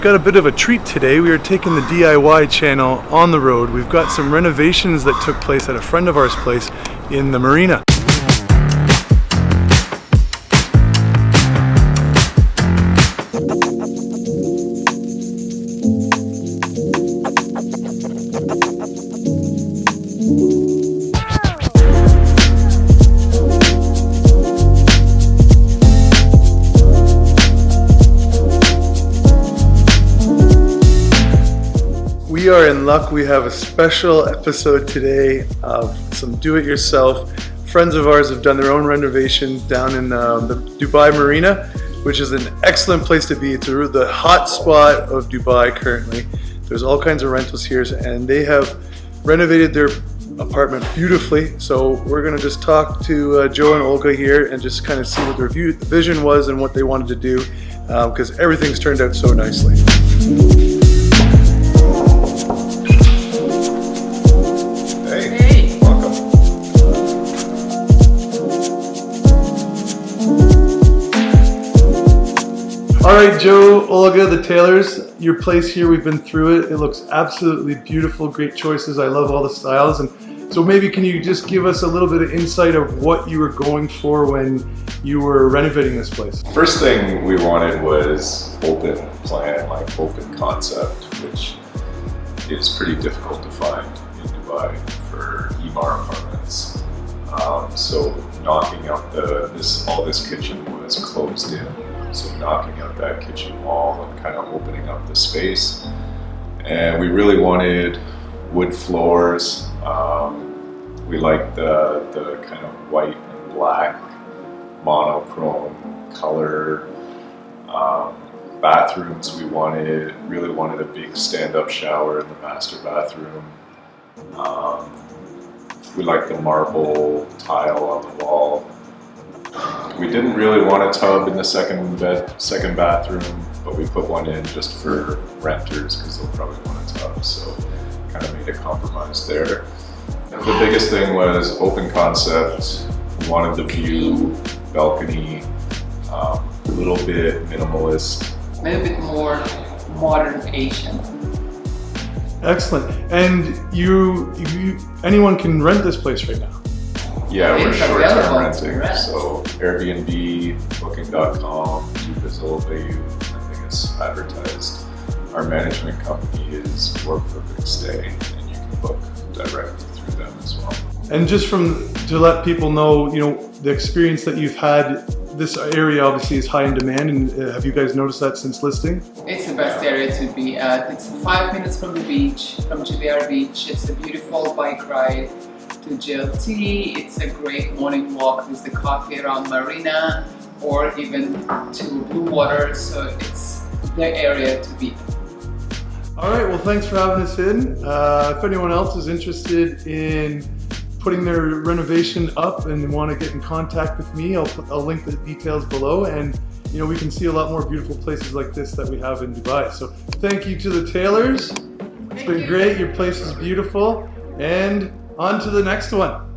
Got a bit of a treat today. We are taking the DIY channel on the road. We've got some renovations that took place at a friend of ours' place in the Marina. We are in luck. We have a special episode today of some do-it-yourself. Friends of ours have done their own renovation down in the Dubai Marina, which is an excellent place to be. It's the hot spot of Dubai currently. There's all kinds of rentals here, and they have renovated their apartment beautifully. So we're going to just talk to Joe and Olga here and just kind of see what their vision was and what they wanted to do, because everything's turned out so nicely. All right, Joe, Olga, the Taylors, your place here, we've been through it. It looks absolutely beautiful, great choices. I love all the styles. And so maybe can you just give us a little bit of insight of what you were going for when you were renovating this place? First thing we wanted was open plan, like open concept, which is pretty difficult to find in Dubai for E-bar apartments. So knocking out all this kitchen was closed in. So knocking out that kitchen wall and kind of opening up the space. And we really wanted wood floors. We liked the kind of white and black monochrome color. Bathrooms, we really wanted a big stand-up shower in the master bathroom. We liked the marble tile on the wall. We didn't really want a tub in the second bathroom, but we put one in just for renters because they'll probably want a tub, so kind of made a compromise there. And the biggest thing was open concept. We wanted the view, balcony, a little bit minimalist. A little bit more modern Asian. Excellent. And anyone can rent this place right now? Yeah, we're short-term renting, so Airbnb, Booking.com, Dubizzle, I think it's advertised. Our management company is Work Perfect Stay, and you can book directly through them as well. And just to let people know, the experience that you've had, this area obviously is high in demand, and have you guys noticed that since listing? It's the best area to be at. It's 5 minutes from the beach, from GBR Beach. It's a beautiful bike ride to GLT. It's a great morning walk with the coffee around Marina, or even to Blue Water, so it's the area to be. All right, well, thanks for having us in. If anyone else is interested in putting their renovation up and want to get in contact with me, I'll link the details below, and we can see a lot more beautiful places like this that we have in Dubai. So thank you to the Taylors. It's been great. Your place is beautiful, and on to the next one.